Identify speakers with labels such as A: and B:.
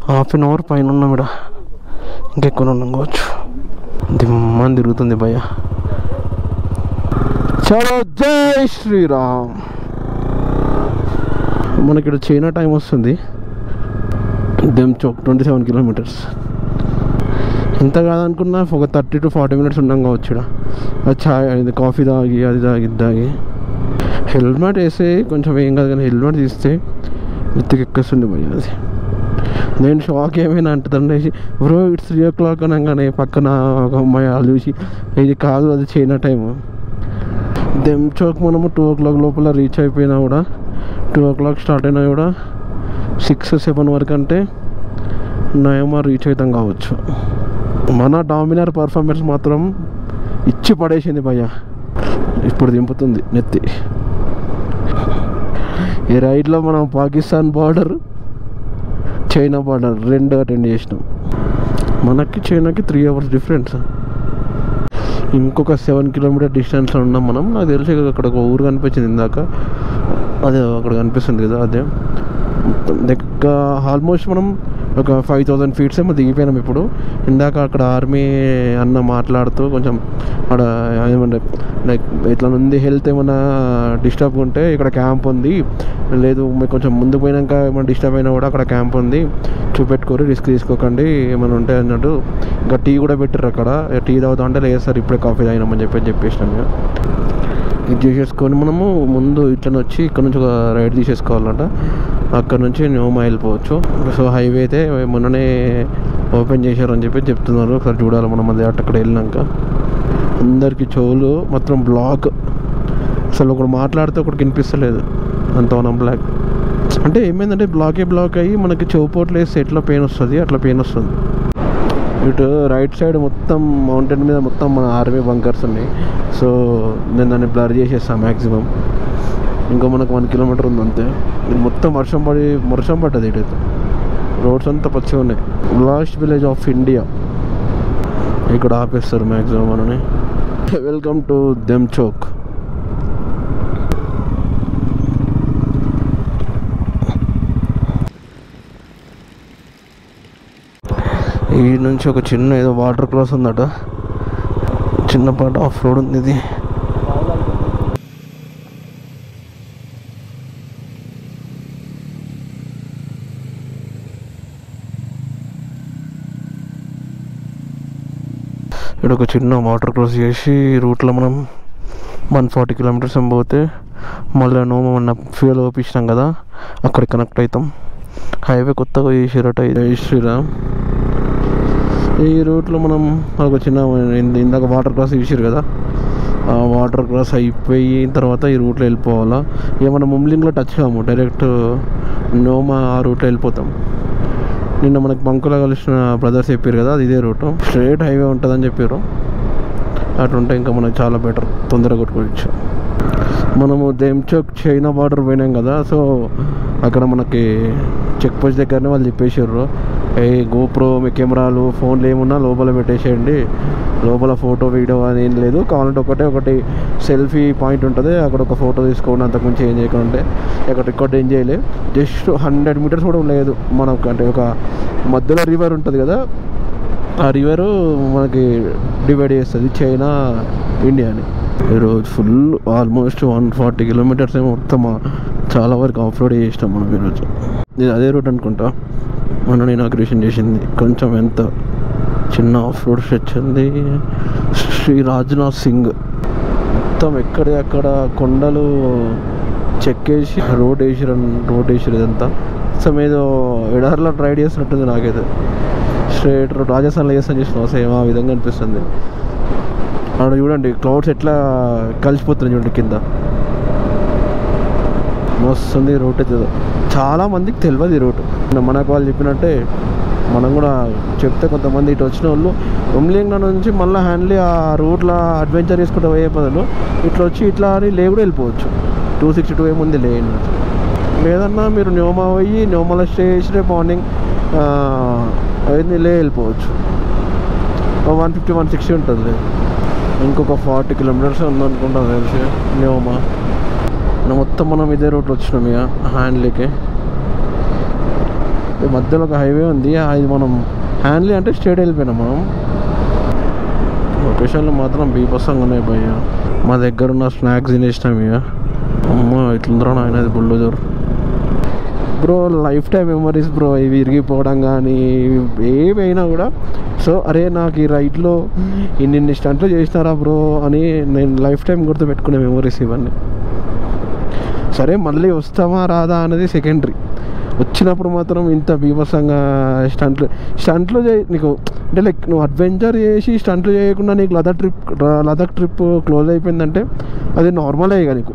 A: Half an hour పైన ఉన్నాం ఇక్కడ, ఇంకెక్కువ ఉన్నాం కావచ్చు. దిమ్మని తిరుగుతుంది భయ్య. చలో జై శ్రీరామ్. మనకి ఇక్కడ చైనా టైం వస్తుంది. దెమ్చోక్ 27 కిలోమీటర్స్. ఎంత కాదనుకున్నా ఒక 30 to 40 minutes ఉన్నాం కావచ్చు ఇక్కడ. చాయ్ ఇది కాఫీ తాగి అది తాగి ఇది తాగి. హెల్మెట్ వేసి కొంచెం ఏం కాదు, కానీ హెల్మెట్ తీస్తే ఎత్తుకు ఎక్కేస్తుంది భయ్య అది. నేను షాక్ ఏమైనా అంటుందండి, బ్రో ఇట్స్ 3 o'clock అనగానే పక్కన ఒక అమ్మాయి వాళ్ళు చూసి ఇది కాదు అది చైనా టైము. దెమ్చోక్ మనము 2 o'clock లోపల రీచ్ అయిపోయినా కూడా, 2 o'clock స్టార్ట్ అయినా కూడా 6-7 వరకు అంటే నయమా రీచ్ అవుతాం కావచ్చు. మన డామినర్ పర్ఫార్మెన్స్ మాత్రం ఇచ్చి పడేసింది భయ్య. ఇప్పుడు దింపుతుంది నెత్తి. ఈ రైడ్లో మనం Pakistan border, China border 2 attend చేసినాం. మనకి చైనాకి 3 hours డిఫరెన్స్. ఇంకొక 7 kilometer డిస్టెన్స్లో ఉన్నాం మనం. నాకు తెలిసి అక్కడ ఒక ఊరు కనిపించింది ఇందాక, అదే అక్కడ కనిపిస్తుంది కదా, అదే దగ్గర. ఆల్మోస్ట్ మనం ఒక 5,000 feet ఏమో దిగిపోయినాం ఇప్పుడు. ఇందాక అక్కడ ఆర్మీ అన్న మాట్లాడుతూ కొంచెం అక్కడ ఏమంటే లైక్ ఇట్లా ఉంది, హెల్త్ ఏమైనా డిస్టర్బ్ ఉంటే ఇక్కడ క్యాంప్ ఉంది, లేదు మీకు కొంచెం ముందు పోయినాక ఏమైనా డిస్టర్బ్ అయినా కూడా అక్కడ క్యాంప్ ఉంది, చూపెట్టుకోరు, రిస్క్ తీసుకోకండి, ఏమైనా ఉంటాయి అన్నట్టు. ఇంకా టీ కూడా పెట్టారు అక్కడ. టీ తాగుతా అంటే లేదు సార్ ఇప్పుడే కాఫీ తాగినామని చెప్పేసినాం. ఇది చేసేసుకొని మనము ముందు ఇట్లా వచ్చి ఇక్కడ నుంచి ఒక రైడ్ తీసేసుకోవాలంట. అక్కడ నుంచి న్యోమా వెళ్ళిపోవచ్చు. సో హైవే అయితే మొన్ననే ఓపెన్ చేశారని చెప్తున్నారు. ఒకసారి చూడాలి మనం అది అక్కడ వెళ్ళినాక. అందరికీ చెవులు మొత్తం బ్లాక్, అసలు ఒకడు మాట్లాడితే ఒకటికి వినిపిస్తలేదు, అంత మనం బ్లాక్. అంటే ఏమైందంటే బ్లాక్ అయ్యి మనకి చెవుపోట్లు వేస్తే ఎట్లా పెయిన్ వస్తుంది అట్లా పెయిన్ వస్తుంది. ఇటు రైట్ సైడ్ మొత్తం మౌంటైన్ మీద మొత్తం మన ఆర్మీ బంకర్స్ ఉన్నాయి. సో నేను దాన్ని బ్లర్ చేసేస్తాను మ్యాక్సిమం. ఇంకా మనకు 1 kilometer ఉంది అంతే. ఇది మొత్తం వర్షం పడ్డది. ఇటైతే రోడ్స్ అంతా పచ్చిగా ఉన్నాయి. లాస్ట్ విలేజ్ ఆఫ్ ఇండియా ఇక్కడ ఆపేస్తారు మ్యాక్సిమం మనని. Welcome to Demchok. ఈ నుంచి ఒక చిన్న ఏదో వాటర్ క్రాస్ ఉందట, చిన్నపాటి ఆఫ్ రోడ్ ఉంది ఇది. ఇక్కడ ఒక చిన్న వాటర్ క్రాస్ చేసి రూట్లో మనం 140 kilometers పోతే మళ్ళీ మన ఫ్యూయల్ ఓపించినాం కదా, అక్కడ కనెక్ట్ అవుతాం. హైవే కొత్తగా చేసిరట. జై శ్రీరామ్. ఈ రూట్లో మనం ఒక చిన్న ఇందాక వాటర్ క్రాస్ చేసారు కదా, ఆ వాటర్ క్రాస్ అయిపోయిన తర్వాత ఈ రూట్లో వెళ్ళిపోవాలా. ఇక మనం ముంబ్లింగ్లో టచ్ కాము, డైరెక్ట్ నోమా ఆ రూట్లో వెళ్ళిపోతాం. నిన్న మనకు బంకులో కలిసిన బ్రదర్స్ చెప్పారు కదా, అది ఇదే రూటు, స్ట్రైట్ హైవే ఉంటుందని చెప్పారు. అటుంటే ఇంకా మనకు చాలా బెటర్, తొందరగా కొట్టుకోవచ్చు. మనము దెమ్చోక్ చైనా బార్డర్ పోయినాం కదా, సో అక్కడ మనకి చెక్ పోస్ట్ దగ్గరనే వాళ్ళు చెప్పేసారు, ఏ గోప్రో మీ కెమెరాలు ఫోన్లు ఏమున్నా లోపల పెట్టేసేయండి, లోపల ఫోటో వీడియో అని ఏం లేదు, కావాలంటే ఒకటి సెల్ఫీ పాయింట్ ఉంటుంది, అక్కడ ఒక ఫోటో తీసుకోండి, అంతకుమించి ఏం చేయకుంటే అక్కడ రికార్డ్ ఏం చేయలేదు. జస్ట్ 100 meters కూడా లేదు మనకు. అంటే ఒక మధ్యలో రివర్ ఉంటుంది కదా, ఆ రివరు మనకి డివైడ్ చేస్తుంది చైనా ఇండియాని. ఈరోజు ఫుల్ ఆల్మోస్ట్ 140 kilometers ఏమో మొత్తం చాలా వరకు ఆఫ్ రోడ్ చేసినాం మనం ఈరోజు. ఇది అదే రూట్ అనుకుంటా మనం ఇనాగ్రేషన్ చేసింది. కొంచెం ఎంత చిన్న ఆఫ్ రోడ్ స్ట్రెచ్ ఉంది. శ్రీ రాజ్నాథ్ సింగ్. మొత్తం ఎక్కడెక్కడ కొండలు చెక్కేసి రోడ్ వేసిరు ఇదంతా. సో ఏదో ఎడారిలో రైడ్ చేసినట్టుంది నాకైతే. స్ట్రైట్ రోడ్ రాజస్థాన్లో చేస్తాను సేమ్ ఆ విధంగా అనిపిస్తుంది. అక్కడ చూడండి క్లౌడ్స్ ఎట్లా కలిసిపోతున్నాయి చూడండి కింద. వస్తుంది రూట్ అయితే. చాలా మందికి తెలియదు ఈ రూట్. మనకు వాళ్ళు చెప్పినట్టే మనం కూడా చెప్తే కొంతమంది ఇటు వచ్చిన వాళ్ళు ఉమ్లింగ్ నుంచి మళ్ళీ హ్యాండ్లీ ఆ రూట్లో అడ్వెంచర్ చేసుకుంటూ పోయే బదులు ఇట్లా వచ్చి ఇట్లా అని లే కూడా వెళ్ళిపోవచ్చు. 262 ఏముంది లేని. లేదన్నా మీరు న్యోమా పోయి న్యోమాలో స్టే చేసి రేపు మార్నింగ్ అయింది లే వెళ్ళిపోవచ్చు. 150-160 ఉంటుంది. ఇంకొక 40 kilometers ఉందనుకుంటాను తెలిసి న్యోమా. మొత్తం మనం ఇదే రూట్లో వచ్చినాం ఇక హ్యాండ్లీకి. మధ్యలో ఒక హైవే ఉంది, అది మనం హ్యాండ్లీ అంటే స్ట్రేట్ వెళ్ళిపోయినాం మనం. లొకేషన్లు మాత్రం బీభత్సంగా ఉన్నాయి భయ్య. మా దగ్గర ఉన్న స్నాక్స్ తినేసినాం ఇక. అమ్మ ఇట్లుందరో నాయన అది bulldozer bro. Life time memories bro ఇవి, విరిగిపోవడం కానీ ఏవైనా కూడా. సో అరే నాకు ఈ రైడ్లో ఇన్ని స్టంట్లు చేసినారా బ్రో అని నేను లైఫ్ టైం గుర్తు పెట్టుకునే మెమరీస్ ఇవన్నీ. సరే మళ్ళీ వస్తామా రాదా అనేది సెకండరీ, వచ్చినప్పుడు మాత్రం ఇంత బీభత్సంగా స్టంట్లు నీకు అంటే లైక్ నువ్వు అడ్వెంచర్ చేసి స్టంట్లు చేయకుండా నీకు లదాఖ్ ట్రిప్ క్లోజ్ అయిపోయిందంటే అది నార్మలే ఇక నీకు.